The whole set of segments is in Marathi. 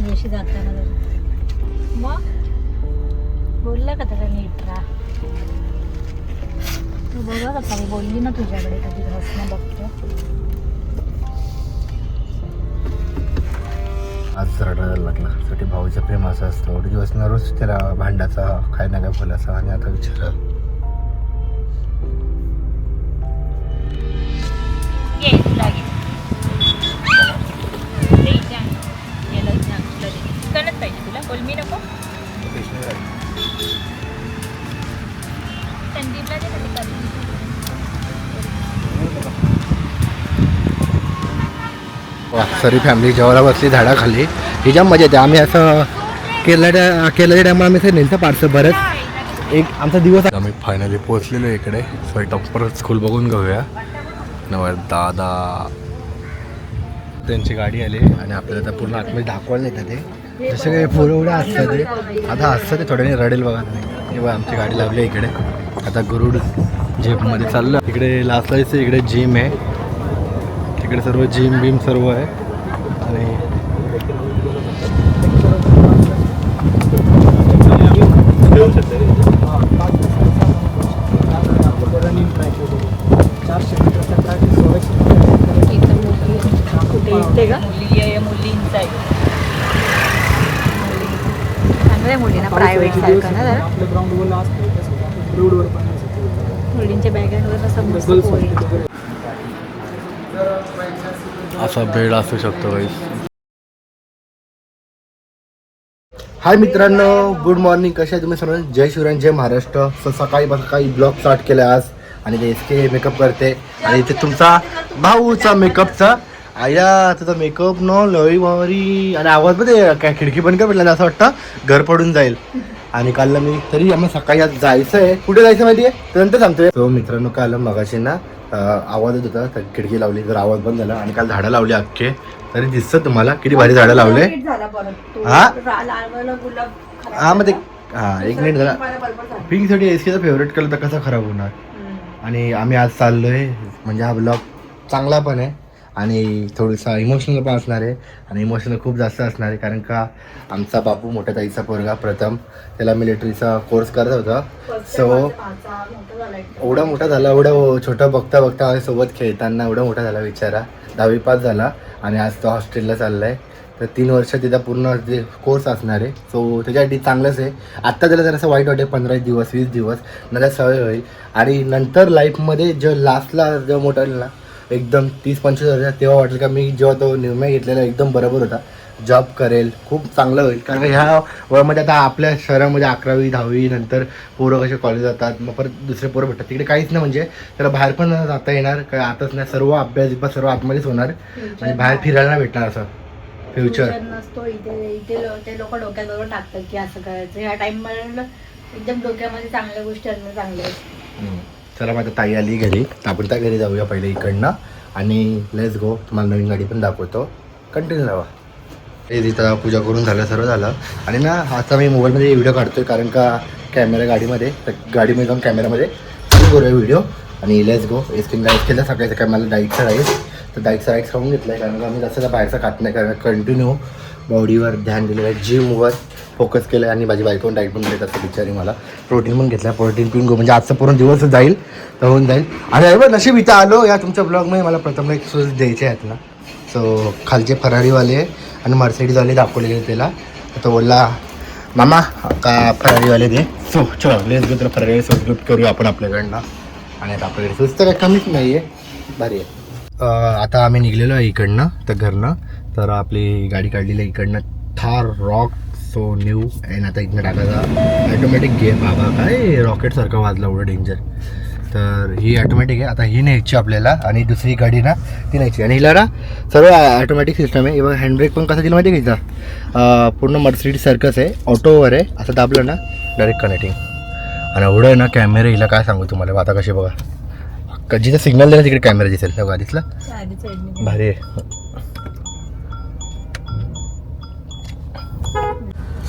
पाहिजे अशी जाताना मग बोलला का त्याला नीट राहा. तू बघा कसा मी बोलली ना तुझ्याकडे कधी हसणं बघतो. आज रडायला लागला. साठी भाऊचं प्रेम असं असतं. एवढे दिवस ना रोज त्याला भांडाचा काय ना काय बोलायचा आणि आता विचार पाहिजे तुला कोलमी नको संदीपला सरी फॅमिली जेवायला बसली झाडाखाली. ही जाम मजा येते. आम्ही असं केरळच्या टायमाला आम्ही असं नेलतं पार्सल बरंच एक आमचा दिवस. आम्ही फायनली पोहोचलेलो इकडे. सो टॉपर स्कूल बघून घेऊया. नवर दादा त्यांची गाडी आली आणि आपल्याला आता पूर्ण आतमध्ये दाखवायला येतं ते जसं काही पोरं एवढं असतं ते आता असतं ते थोड्याने रडेल बघा तुम्ही. तेव्हा आमची गाडी लावली इकडे. आता गरुड झेपमध्ये चाललं. इकडे लास्टला इकडे जिम आहे. तिकडे सर्व जिम बिम सर्व आहे आणि मुलींना प्रायव्हेट सारखं ना जरा मुलींच्या बॅगांवर असा बेड असू शकतो गाईस. हाय मित्रांनो, गुड मॉर्निंग. कशा आहे तुम्ही सर्व? जय शिवराय, जय महाराष्ट्र. सकाळी ब्लॉग स्टार्ट केला आज आणि ते एसके मेकअप करते आणि इथे तुमचा भाऊचा मेकअपचा आया तुझा मेकअप न लई भारी आणि आवाज मध्ये काय खिडकी बंद कर म्हटलं असं वाटतं घर पडून जाईल. आणि काल मी तरी आम्हाला सकाळी आज जायचं आहे. कुठे जायचं माहिती आहे त्यानंतर सांगतोय. तो मित्रांनो काल मगाशी ना आवाज येत होता तर खिडकी लावली तर आवाज बंद झाला आणि काल झाडं लावली अख्खे. तरी दिसतं तुम्हाला किती भारी झाडं लावले. हा हा मग ते हा एक मिनिट झाला. पिंक साठी एसकेचा फेवरेट कलर तर कसा खराब होणार. आणि आम्ही आज चाललोय म्हणजे हा ब्लॉग चांगला पण आहे आणि थोडासा इमोशनल पण असणार आहे आणि इमोशनल खूप जास्त असणार आहे कारण का आमचा बापू मोठ्या ताईचा पोरगा प्रथम त्याला मिलिटरीचा कोर्स करत होता. सो एवढा मोठा झाला एवढा छोटा बघता बघता सोबत खेळताना एवढा मोठा झाला विचारा. 10वी पास झाला आणि आज तो हॉस्टेलला चालला आहे. तर 3 वर्ष तिथं पूर्ण जे कोर्स असणार आहे. सो त्याच्यासाठी चांगलंच आहे. आत्ता त्याला जरासं वाईट वाटेल 15 दिवस 20 दिवस नंतर सवय होईल आणि नंतर लाईफमध्ये जो लास्टला जो मोठा ना एकदम 30-25 वर्ष तेव्हा वाटेल का मी जेव्हा तो निर्णय घेतलेला एकदम बरोबर होता. जॉब करेल खूप चांगलं होईल कारण ह्या वयामध्ये आता आपल्या शहरामध्ये 11वी 10वी नंतर पोरं कसे कॉलेज जातात मग परत दुसरे पोरं भेटतात. तिकडे काहीच नाही म्हणजे त्याला बाहेर पण जाता येणार काय आताच नाही. सर्व अभ्यास सर्व आतमध्येच होणार आणि बाहेर फिरायला नाही भेटणार असं फ्युचर नसतो. इथे ते लोक डोक्यात बरोबर टाकतात की असं करायचं. ह्या टाइम मध्ये एकदम डोक्यामध्ये चांगल्या गोष्टी आणणं चांगलं आहे. चला माझ्या ताई आली घरी तर आपण त्या घरी जाऊया पहिले इकडनं आणि लेट्स गो. तुम्हाला नवीन गाडी पण दाखवतो. कंटिन्यू राहा. हे तिथं पूजा करून झालं सर्व झालं आणि ना आता मी मोबाईलमध्ये व्हिडिओ काढतोय कारण का कॅमेरा गाडीमध्ये तर गाडीमध्ये जाऊन कॅमेरामध्ये चालू करूया व्हिडिओ आणि लेट्स गो. एसकिन राईस केलं सकाळचं काय मला डाईटचा राईस तर डाईटचा राईस खाऊन घेतला आहे कारण का आम्ही जास्त बाहेरचा खात नाही कारण कंटिन्यू बॉडीवर ध्यान दिलेलं आहे. जिमवर फोकस केलं आहे आणि माझी बायकोन डाईट पण देत असते बिचारी. मला प्रोटीन पण घेतला. प्रोटीन पिऊन गो म्हणजे आजचा पूर्ण दिवस जाईल तर होऊन जाईल. आणि बरं नशीब इथं आलो या तुमच्या ब्लॉगमध्ये मला प्रथम एक सूज द्यायचे आहेत ना. सो खालचे फरारीवाले आणि मर्सिडीजवाले दाखवलेले त्याला तो बोलला मामा का फरारीवाले दे. सो चलो लेट्स गो. तर फरारी सबस्क्राईब करूया आपण आपल्याकडनं आणि आता आपल्याकडे सूज तर काही कमीच नाही आहे भारी आहे. आता आम्ही निघलेलो आहे इकडनं तर घरनं तर आपली गाडी काढलेली आहे इकडनं Thar rock so new and आता इथनं टाकायचा ॲटोमॅटिक गेअर. बाबा काय रॉकेटसारखा वाजला एवढं डेंजर. तर ही ॲटोमॅटिक आहे. आता ही न्यायची आपल्याला आणि दुसरी गाडी ना ती न्यायची आणि हिला ना सर्व ॲटोमॅटिक सिस्टम आहे. बघा हँडब्रेक पण कसं दिलं माहिती आहे का पूर्ण मर्सिडीज सारखंच आहे. ऑटोवर आहे. असं दाबलं ना डायरेक्ट कनेक्टिंग आणि एवढं आहे ना कॅमेरा हिला काय सांगू तुम्हाला. आता कशी बघा जिथे सिग्नल दिला तिकडे कॅमेरा दिसेल त्या गाडीतला भारी आहे.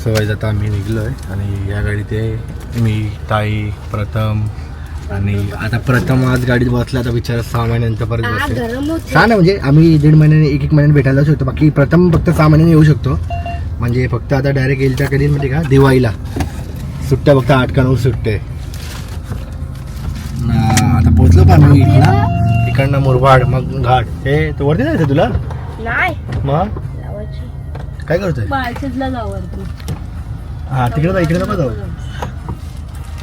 सवय आता आम्ही निघलो आहे आणि या गाडीत आहे मी ताई प्रथम आणि आता प्रथम आज गाडीत बसला आता बिचारा 6 महिन्यानंतर परत बसते. छान आहे म्हणजे आम्ही 1.5 महिन्याने 1 महिन्याने भेटायला जाऊ शकतो. बाकी प्रथम फक्त 6 महिन्याने येऊ शकतो म्हणजे फक्त आता डायरेक्ट येईल त्या कधी म्हणजे का दिवाळीला सुट्ट्या फक्त 8 का 9 सुट्टे. आता पोहोचलो पण मी इकडनं मुरबाड मग घाट. हे तू वरती जायचं तुला नाही मग काय करतोय? बाळशेजला जाऊ वरती. हा तिकडे जा, इकडे नको जाऊ.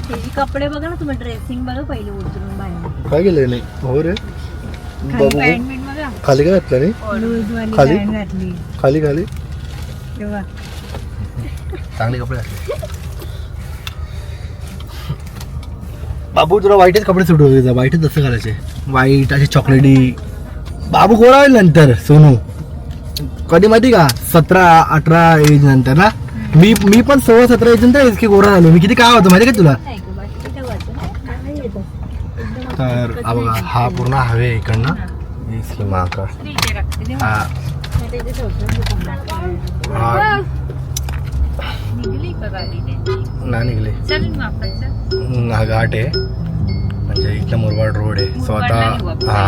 त्याची कपडे बघा ना तुम्ही, ड्रेसिंग बघा पहिले उतरून बाहेर. काय केलं नाही हो रे खाली पॅन्ट बीट बघा, खाली काय घातलं नाही लूज वाली खाली? पॅन्ट घातली. खाली खाली तेव्हा चांगले कपडे घातले. बाबू तुला वाईटच कपडे सुट होते, वाईटच जसं घालायचे, वाईट असे चॉकलेटी. बाबू गोळा होईल नंतर सोनू कधी माहिती का 17-18 एज नंतर ना. मी पण 16-17 एज नंतर की गोरा झालो. मी किती काय होतो माहिती का तुला. तर हा बघा हा पूर्ण हवे इकडनं स्कीमा का हा नाही निघले. हा घाट आहे म्हणजे इथला मुरबाड रोड आहे. सो आता हा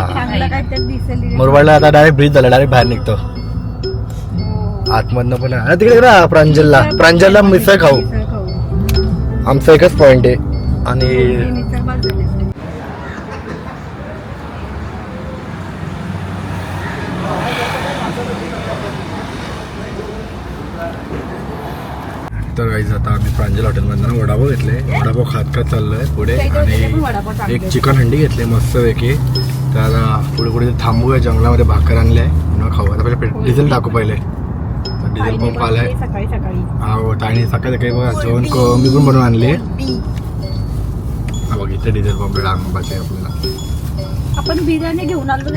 मुरबाडला आता डायरेक्ट ब्रिज झाला, डायरेक्ट बाहेर निघतो आतमधनं. पण आहे तिकडे ना प्रांजलला मिसळ खाऊ. आमचा एकच पॉइंट आहे. आणि तर गाईज आता आम्ही प्रांजल हॉटेलमधनं वडापाव घेतले. वडापाव खात चाललोय पुढे आणि एक चिकन हंडी घेतली मस्त पैकी. तर आता पुढे पुढे थांबूया, जंगलामध्ये भाकर आणले आहे खाऊ. आता पहिले डिझेल टाकू. पहिले डिझेल पंप आलाय. हो ताईने सकाळी काही बघा जेवण मी पण बनवून आणले. हा बघ इथे डिझेल पंप डांबाचे आपल्याला. आपण बिर्याणी घेऊन आलो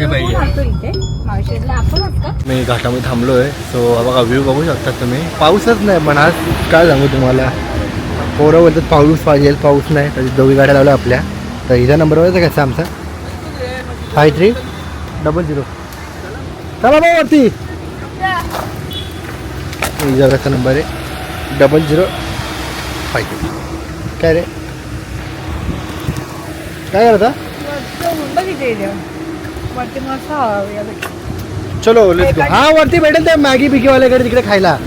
इथे मावशीला आपण मी घाटामध्ये थांबलोय. सो बघा व्ह्यू बघू शकतात तुम्ही. पाऊसच नाही पण आज काय सांगू तुम्हाला. पोरं बोलतात पाऊस पाहिजे, पाऊस नाही. तर 2 गाड्या लावल्या आपल्या. तर हिचा नंबर बघायचा कसा आमचा 5300. चला बघ वरती. हिचा कसा नंबर आहे 0052. काय रे काय करता. चलो लेट्स गो. हा वरती भेटेल ते मॅगी बिगी वाल्याकडे तिकडे खायला.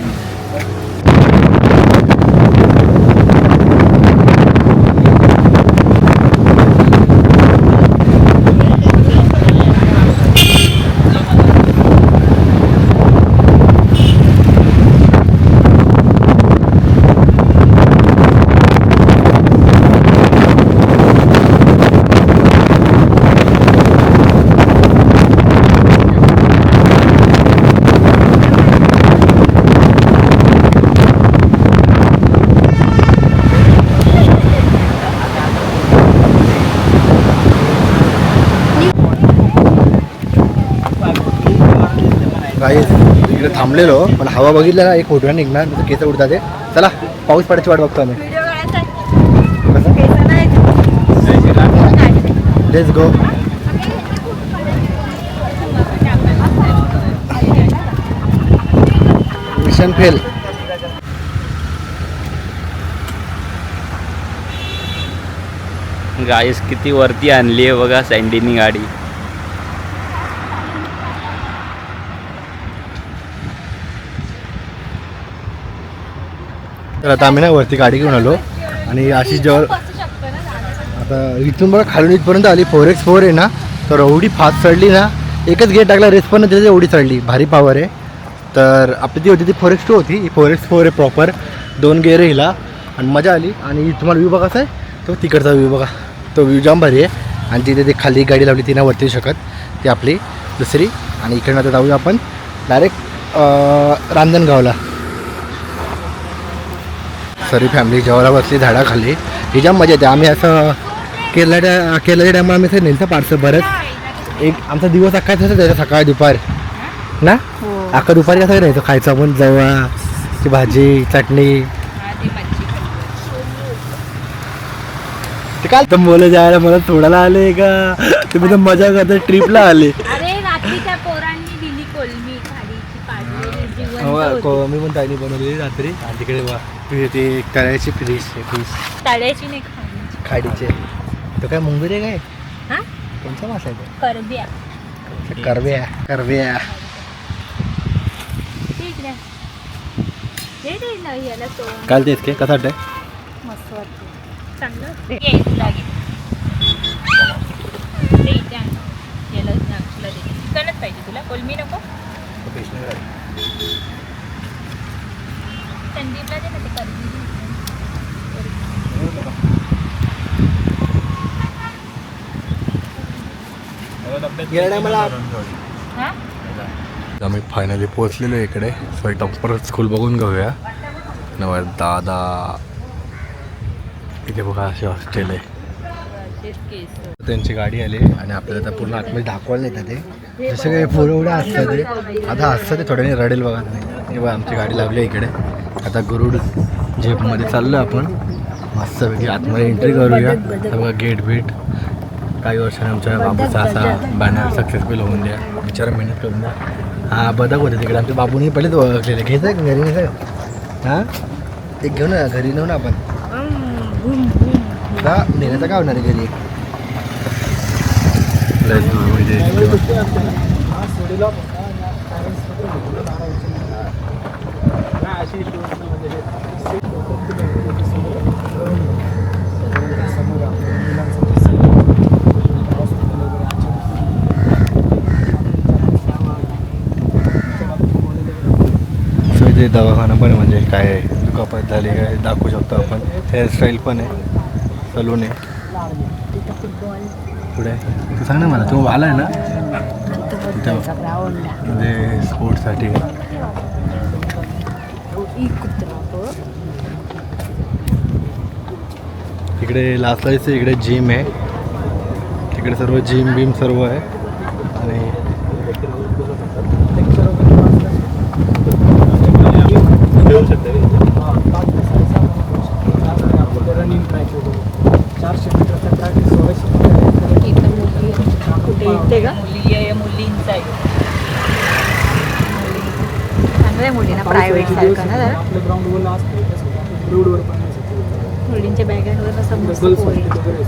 गाईस इकडे थांबलेलो पण हवा बघितलं ना एक फोटो निघणार केस उडतात ते. चला पाऊस पडायची वाट बघतो आम्ही. Let's go. Mission fail. Guys किती वरती आणली आहे बघा सँडीनी गाडी. तर आता आम्ही ना वरती गाडी घेऊन आलो आणि अशी जवळ आता इथून बघा खालून इथपर्यंत आली. 4x4 आहे ना. तर एवढी फास्ट चढली ना. एकच गेट टाकला रेस पण त्याची एवढी चढली. भारी पॉवर आहे. तर आपली ती होती ती 4x2 होती. ही 4x4 आहे प्रॉपर. 2 गेअर हिला आणि मजा आली. आणि तुम्हाला व्ह्यू बघा कसा आहे तो तिकडचा व्ह्यू बघा. तो व्ह्यू जाम भारी आहे. आणि तिथे ते खाली गाडी लावली ती ना वरती येऊ शकत. ती आपली दुसरी. आणि इकडनं आता जाऊया आपण डायरेक्ट रांजणगावला. सरी फॅमिली जेवायला बसली झाडाखाली. ही जाम मजा येते. आम्ही असं केरळच्या टायमाला आम्ही असं नेलतं पार्सल बरंच. एक आमचा दिवस अख्खा तसं जायचं सकाळ दुपार ना. अख्खा दुपारी कसं राहायचं खायचं आपण जवळची भाजी चटणी. ते काय तर मुलं जायला मला सोडायला आले का तुम्ही तर मजा करता ट्रिपला आले. मी पण ताईने बनवलेली रात्री. आणि तिकडे ते तळ्याची फिश तळ्याची नाही खाडीचे. तो काय मुंगुर आहे काय कोणता मासा आहे तो. करव्या. हे रे नाही याला तो काल तेच के कसा वाटतंय? मस्त वाटतं चांगलं ये तुला घे ते इथे आण. याला ना तुला दे चिकनच पाहिजे तुला कोलमी नको संदीपला दे ना ते कर्दी हा आम्ही फायनली पोहोचलेलो इकडे. सो एकदा परत स्कूल बघून घेऊया. नवा दादा इथे बघा असे हॉस्टेल आहे. तेच केस त्यांची गाडी आली आणि आपल्याला तर पूर्ण आतमध्ये दाखवायला नाही ते जसं काही पोरवड्या असतात ते आता असतं ते थोड्याने रडेल बघा तुम्ही. हे बघा आमची गाडी लागली इकडे. आता गरुड झेपमध्ये चाललो आपण मस्तपैकी आतमध्ये एंट्री करूया. बघा गेट बीट काही वर्षाने आमच्या बाबूचा असा बॅनर सक्सेसफुल होऊन द्या. बिचारा मेहनत करून द्या. हां बदक होते तिकडे आमच्या बाबूने पहिलेच ओळखलेले. घ्यायचं आहे घरी नाही सर हां ते घेऊ ना घरी नेऊ ना आपण का नेण्याचं काय होणार आहे घरी ते दवाखाना पण म्हणजे काय दुखापत झाली काय दाखवू शकतो आपण. हेअरस्टाईल पण आहे सलून आहे पुढे. तू सांग ना मला तू आला आहे ना तिथं म्हणजे स्पोर्ट्ससाठी. इकडे लास्टला इकडे जिम आहे. तिकडे सर्व जिम बिम सर्व आहे आणि रनिंग ट्रॅक 400 मीटरचा ट्रॅक 1600 कुठे इथे का मुली आहे मुलींचा आहे चांगलं आहे मुलींना प्रायव्हेट सारखं ना जरा. आपलं ग्राउंड वर असतं रोडवर पण मुलींच्या बॅगांवर असं मस्त गर्ल्स पोरी. वगैरे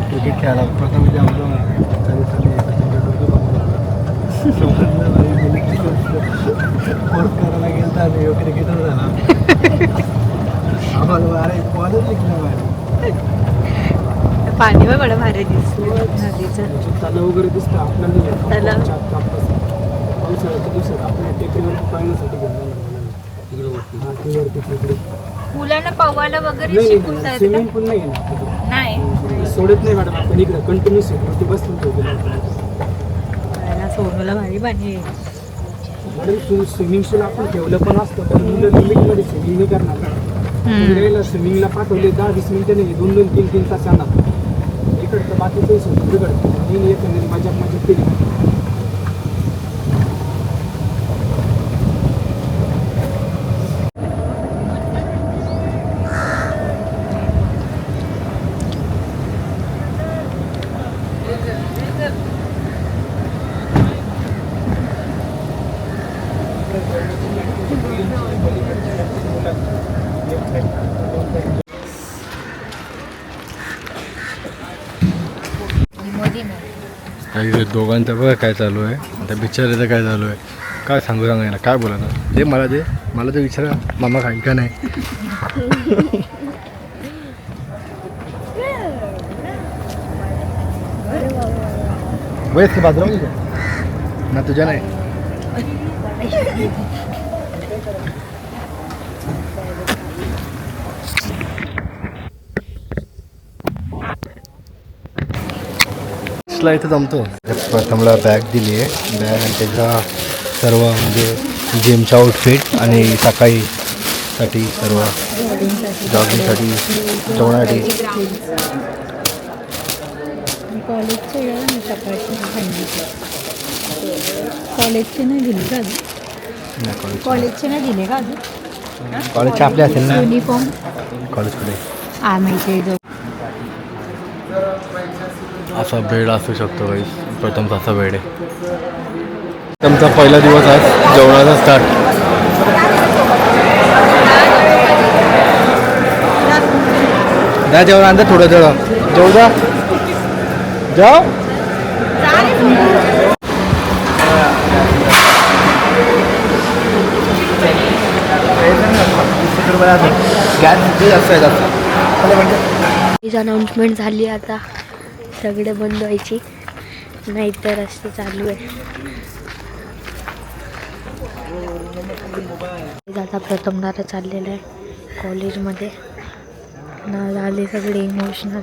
क्रिकेट खेळायला प्रथम कोर्स करायला गेलता आणि क्रिकेटर झाला आम्हाला अरे कॉलेज लिखलं पाणी पण बडं भारी दिसतं नदीचं. तलाव वगैरे दिसतं आपल्याला. तलाव. पावसाळ्याच्या दिवसात आपल्या टेकडीवर पाहण्यासाठी तिकडे मुलांना पवायला वगैरे नाही शिकवतात स्विमिंग पूल नाही आहे ना. नाही सोडत नाही मॅडम आपण इकडे कंटिन्यू सिक्युरिटी बसून ठेवतो. सोनूला भारी पाणी आहे. मॅडम स्विमिंग पूल आपण ठेवलं पण असतं पण मुलं लिमिटमध्ये स्विमिंग नाही करणार. यायला स्विमिंगला पाठवले 10-20 मिनिटं नाही 2-2, 3-3 तास येणार. इकडचं बाकीचं तिकडं मी एकंदरीत मजा केली. काही दोघांचं बघा काय चालू आहे. आता बिचारायचं काय चालू आहे काय सांगू सांगायला काय बोलायचं ते मला ते विचारा मामा खाईल का नाही. वयस की बाजूला ना तुझ्या नाही. इथं जमतो. प्रथमला बॅग दिली आहे. बॅग आणि त्याचा सर्व म्हणजे जिमचा आउटफिट आणि सकाळीसाठी सर्व जॉगिंगसाठी जेवणासाठी. कॉलेजचे कॉलेजचे नाही दिले का अजून? कॉलेजचे नाही दिले का अजून? कॉलेजचे आपले असेल ना युनिफॉर्म कॉलेजकडे. माहिती आहे असा बेड असू शकतो काही प्रथम असा वेळ आहे. तुमचा पहिला दिवस आहे जेवणाचा स्टार्ट. द्या जेवण आणता थोडं थोडं जेव द्या जेव. हीच अनाऊन्समेंट झाली आता सगळे बंद व्हायची नाहीतर रस्ते चालू आहे. आता प्रथमदार चाललेलं आहे कॉलेजमध्ये ना झाले सगळे इमोशनल.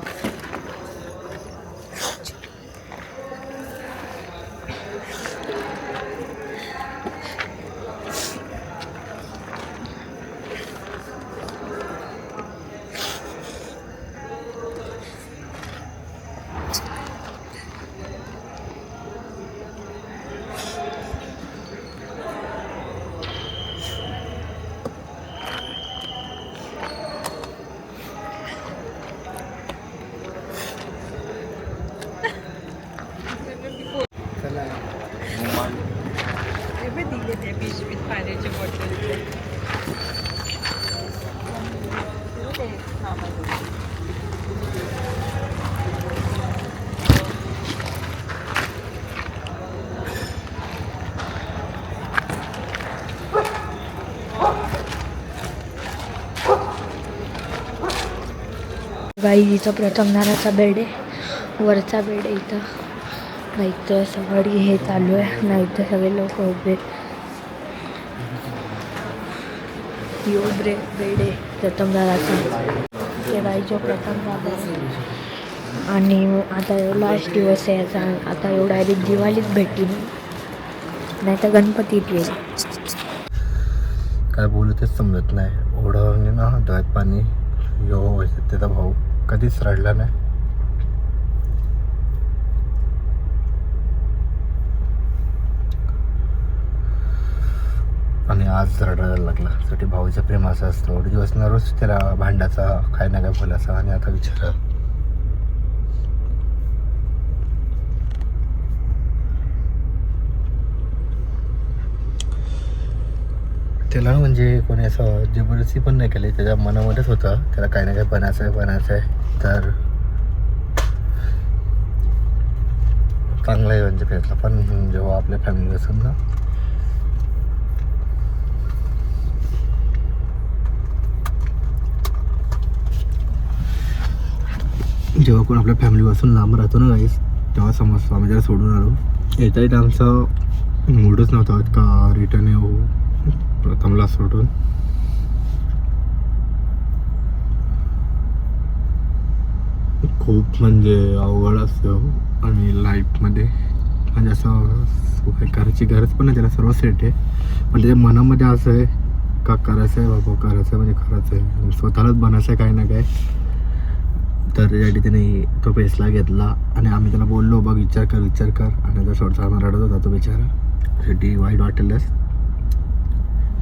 बाई इथं प्रथमदाराचा बेड आहे, वरचा बेड आहे इथं. नाहीतर सगळी हे चालू आहे, नाहीतर सगळे लोक उभे. यो बेड आहे प्रथमदाराचा. ते बाईच्या प्रथमदार आहे आणि आता लास्ट दिवस आहे याचा. आता एवढा आधी दिवाळीच भेटली नाही तर गणपतीत येईल. काय बोलू तेच समजत नाही. एवढं ना डोळ्यात पाणी यो त्याचा भाऊ कधीच रडला नाही. आणि आज रडायला लागला. शेवटी भाऊचं प्रेम असं असतं. एवढे दिवस ना रोज त्याला भांडाचा काय ना काय बोलायचा आणि आता विचारा. त्याला म्हणजे कोणी असं जबरदस्ती पण नाही केली. त्याच्या मनामध्येच होतं त्याला काही ना काही बनायचं आहे. तर चांगलं आहे म्हणजे भेटला. पण जेव्हा आपल्या फॅमिली असेल ना जेव्हा कोण आपल्या फॅमिलीपासून लांब राहतो ना गाईस तेव्हा समजतो. आम्ही जरा सोडून आलो. येता येतं आमचं मूडच नव्हता का रिटर्न येऊ प्रथमला सोडून. खूप म्हणजे अवघड असतं आणि लाईफमध्ये म्हणजे असं करायची गरज पण नाही. त्याला सर्व सेट आहे पण त्याच्या मनामध्ये असं आहे का करायचं आहे बाबा, करायचं आहे म्हणजे करायचं आहे, स्वतःलाच बनायचं आहे काही ना काय. तर त्यासाठी त्याने तो फैसला घेतला आणि आम्ही त्याला बोललो बघ विचार कर आणि तो शेवटचा आम्हाला रडत होता तो बिचारा. शेवटी वाईट वाटेलच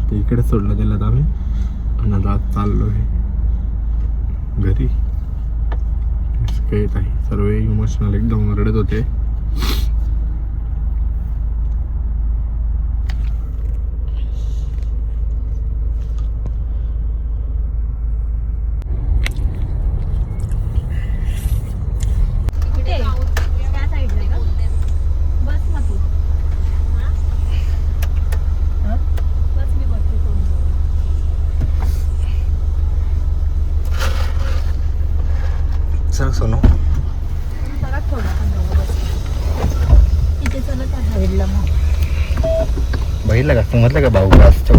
ते इकडे सोडलं त्याला तर आम्ही आणि आता चाललो आहे घरी. काही नाही सर्व इमोशनल एकदम रडत होते. सर सोनू बघितलं का समजलं का भाऊ क्लासच्या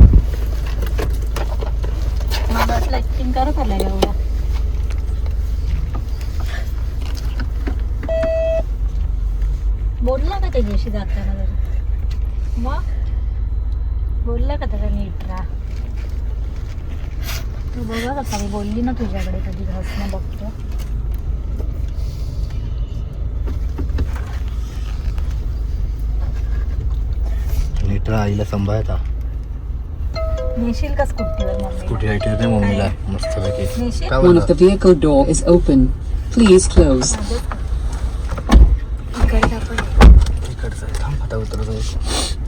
मला ऍक्टिंग करत आला एवढा. बोलला का त्याच्याशी जाताना जरा मग बोलला का त्याचा नीट राहा. तू बघत होता मी बोलली ना तुझ्याकडे कधी हसणं बघतो. नीट आईला सांभाळता. नेशील का स्कूटीवर मम्मी? स्कूटी राईट येते मम्मीला मस्त पैकी. नेशील? काय One of the vehicle door is open. Please close. इकडचा पण आहे